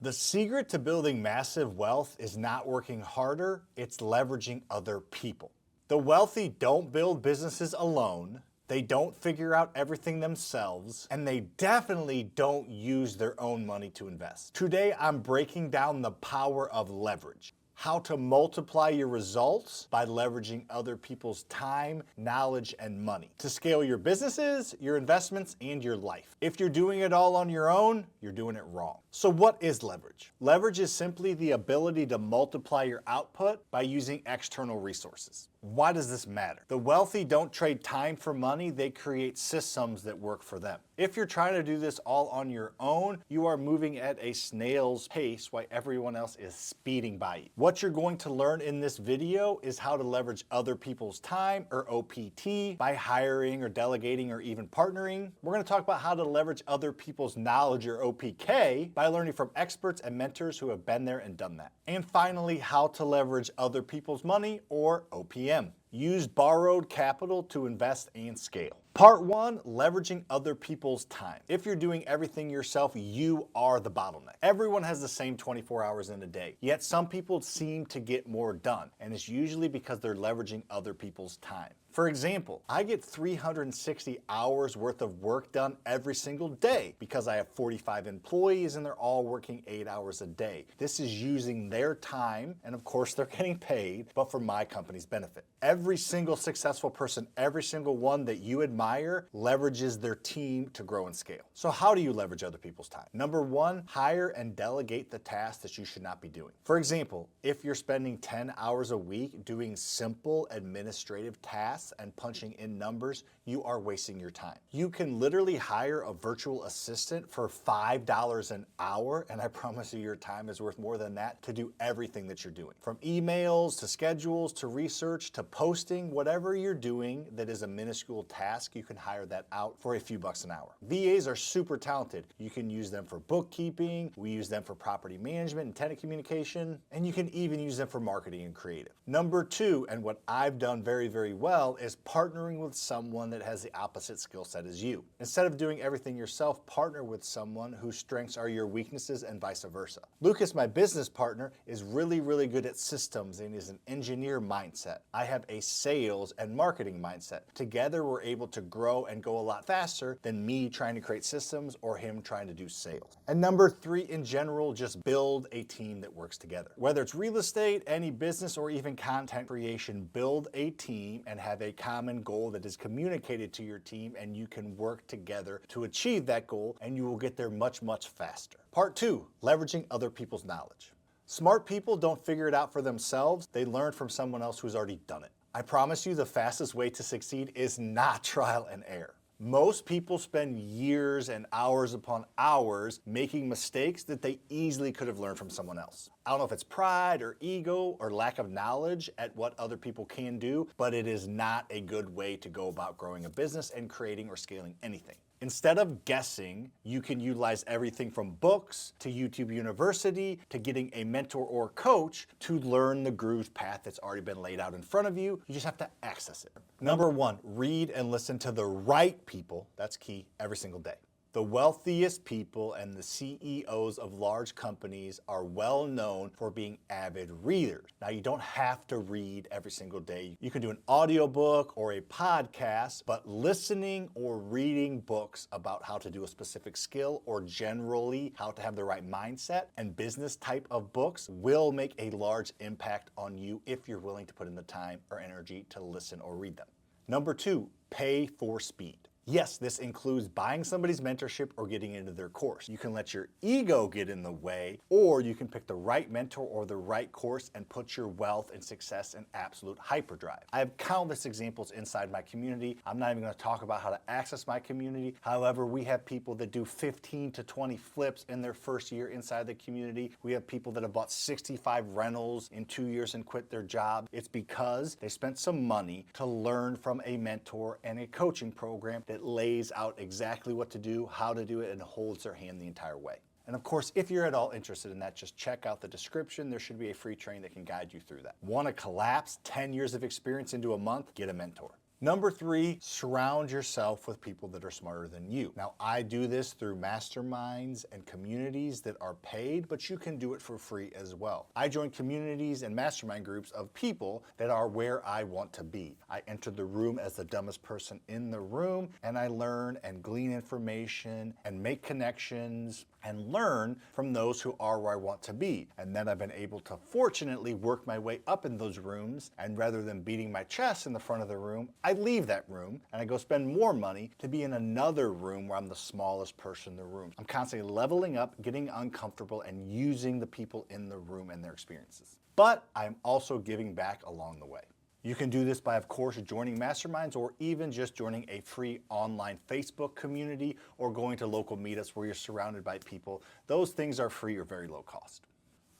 The secret to building massive wealth is not working harder, it's leveraging other people. The wealthy don't build businesses alone, they don't figure out everything themselves, and they definitely don't use their own money to invest. Today, I'm breaking down the power of leverage. How to multiply your results by leveraging other people's time, knowledge, and money to scale your businesses, your investments, and your life. If you're doing it all on your own, you're doing it wrong. So what is leverage? Leverage is simply the ability to multiply your output by using external resources. Why does this matter? The wealthy don't trade time for money, they create systems that work for them. If you're trying to do this all on your own, you are moving at a snail's pace while everyone else is speeding by you. What you're going to learn in this video is how to leverage other people's time, or OPT, by hiring or delegating or even partnering. We're going to talk about how to leverage other people's knowledge, or OPK, by learning from experts and mentors who have been there and done that. And finally, how to leverage other people's money, or OPM. Use borrowed capital to invest and scale. Part 1, leveraging other people's time. If you're doing everything yourself, you are the bottleneck. Everyone has the same 24 hours in a day, yet some people seem to get more done, and it's usually because they're leveraging other people's time. For example, I get 360 hours worth of work done every single day because I have 45 employees and they're all working 8 hours a day. This is using their time, and of course they're getting paid, but for my company's benefit. Every single successful person, every single one that you admire, leverages their team to grow and scale. So how do you leverage other people's time? Number 1, hire and delegate the tasks that you should not be doing. For example, if you're spending 10 hours a week doing simple administrative tasks and punching in numbers, you are wasting your time. You can literally hire a virtual assistant for $5 an hour, and I promise you your time is worth more than that to do everything that you're doing. From emails to schedules to research to posting, whatever you're doing that is a minuscule task, you can hire that out for a few bucks an hour. VAs are super talented. You can use them for bookkeeping, we use them for property management and tenant communication, and you can even use them for marketing and creative. Number 2, and what I've done very, very well, is partnering with someone that has the opposite skill set as you. Instead of doing everything yourself, partner with someone whose strengths are your weaknesses and vice versa. Lucas, my business partner, is really, really good at systems and is an engineer mindset. I have a sales and marketing mindset. Together, we're able to grow and go a lot faster than me trying to create systems or him trying to do sales. And number 3, in general, just build a team that works together. Whether it's real estate, any business, or even content creation, build a team and have a common goal that is communicated to your team, and you can work together to achieve that goal, and you will get there much, much faster. Part 2, leveraging other people's knowledge. Smart people don't figure it out for themselves, they learn from someone else who's already done it. I promise you the fastest way to succeed is not trial and error. Most people spend years and hours upon hours making mistakes that they easily could have learned from someone else. I don't know if it's pride or ego or lack of knowledge at what other people can do, but it is not a good way to go about growing a business and creating or scaling anything. Instead of guessing, you can utilize everything from books to YouTube University to getting a mentor or coach to learn the groove path that's already been laid out in front of you. You just have to access it. Number 1, read and listen to the right people. That's key every single day. The wealthiest people and the CEOs of large companies are well known for being avid readers. Now, you don't have to read every single day. You can do an audiobook or a podcast, but listening or reading books about how to do a specific skill or generally how to have the right mindset and business type of books will make a large impact on you if you're willing to put in the time or energy to listen or read them. Number 2, pay for speed. Yes, this includes buying somebody's mentorship or getting into their course. You can let your ego get in the way, or you can pick the right mentor or the right course and put your wealth and success in absolute hyperdrive. I have countless examples inside my community. I'm not even going to talk about how to access my community. However, we have people that do 15 to 20 flips in their first year inside the community. We have people that have bought 65 rentals in 2 years and quit their job. It's because they spent some money to learn from a mentor and a coaching program that lays out exactly what to do, how to do it, and holds their hand the entire way. And of course, if you're at all interested in that, just check out the description. There should be a free training that can guide you through that. Want to collapse 10 years of experience into a month? Get a mentor. Number 3, surround yourself with people that are smarter than you. Now, I do this through masterminds and communities that are paid, but you can do it for free as well. I join communities and mastermind groups of people that are where I want to be. I enter the room as the dumbest person in the room, and I learn and glean information and make connections and learn from those who are where I want to be. And then I've been able to fortunately work my way up in those rooms, and rather than beating my chest in the front of the room, I leave that room and I go spend more money to be in another room where I'm the smallest person in the room. I'm constantly leveling up, getting uncomfortable, and using the people in the room and their experiences. But I'm also giving back along the way. You can do this by, of course, joining masterminds or even just joining a free online Facebook community or going to local meetups where you're surrounded by people. Those things are free or very low cost.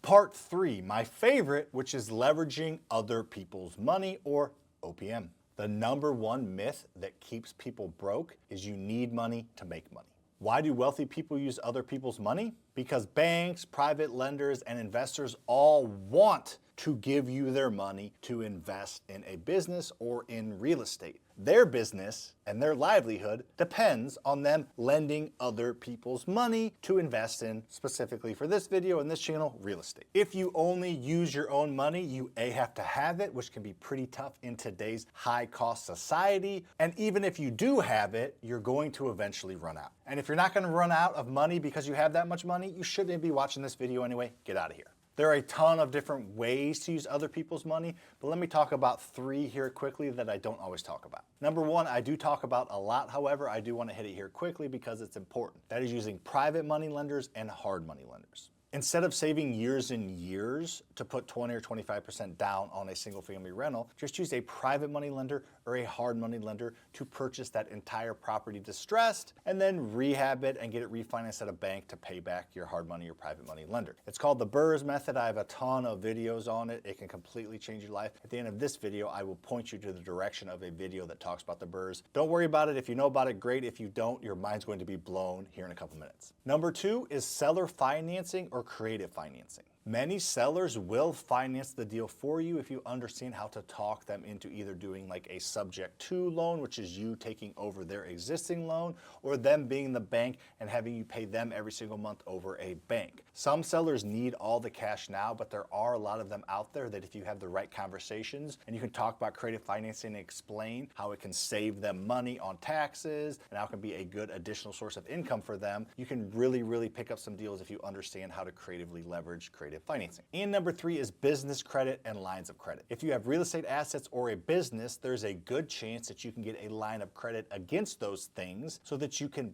Part 3, my favorite, which is leveraging other people's money, or OPM. The number 1 myth that keeps people broke is you need money to make money. Why do wealthy people use other people's money? Because banks, private lenders, and investors all want to give you their money to invest in a business or in real estate. Their business and their livelihood depends on them lending other people's money to invest in, specifically for this video and this channel, real estate. If you only use your own money, you have to have it, which can be pretty tough in today's high-cost society. And even if you do have it, you're going to eventually run out. And if you're not going to run out of money because you have that much money, you shouldn't be watching this video anyway. Get out of here. There are a ton of different ways to use other people's money, but let me talk about 3 here quickly that I don't always talk about. Number 1, I do talk about a lot, however, I do want to hit it here quickly because it's important. That is using private money lenders and hard money lenders. Instead of saving years and years to put 20 or 25% down on a single family rental, just use a private money lender or a hard money lender to purchase that entire property distressed and then rehab it and get it refinanced at a bank to pay back your hard money or private money lender. It's called the BRRRR method. I have a ton of videos on it. It can completely change your life. At the end of this video, I will point you to the direction of a video that talks about the BRRRRs. Don't worry about it. If you know about it, great. If you don't, your mind's going to be blown here in a couple minutes. Number 2 is seller financing or creative financing. Many sellers will finance the deal for you if you understand how to talk them into either doing like a subject to loan, which is you taking over their existing loan, or them being the bank and having you pay them every single month over a bank. Some sellers need all the cash now, but there are a lot of them out there that if you have the right conversations and you can talk about creative financing and explain how it can save them money on taxes and how it can be a good additional source of income for them, you can really pick up some deals if you understand how to creatively leverage creative financing. And number 3 is business credit and lines of credit. If you have real estate assets or a business, there's a good chance that you can get a line of credit against those things so that you can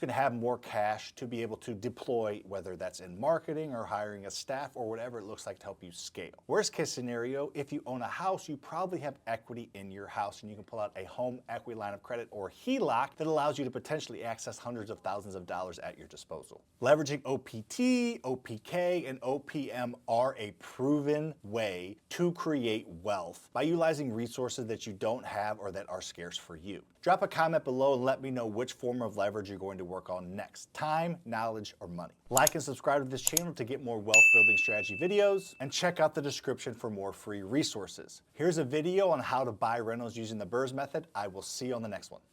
have more cash to be able to deploy, whether that's in marketing or hiring a staff or whatever it looks like to help you scale. Worst case scenario, if you own a house, you probably have equity in your house and you can pull out a home equity line of credit or HELOC that allows you to potentially access hundreds of thousands of dollars at your disposal. Leveraging OPT, OPK, and OPM are a proven way to create wealth by utilizing resources that you don't have or that are scarce for you. Drop a comment below and let me know which form of leverage you're going to work on next: time, knowledge, or money. Like and subscribe to this channel to get more wealth building strategy videos, and check out the description for more free resources. Here's a video on how to buy rentals using the BRRRR method. I will see you on the next one.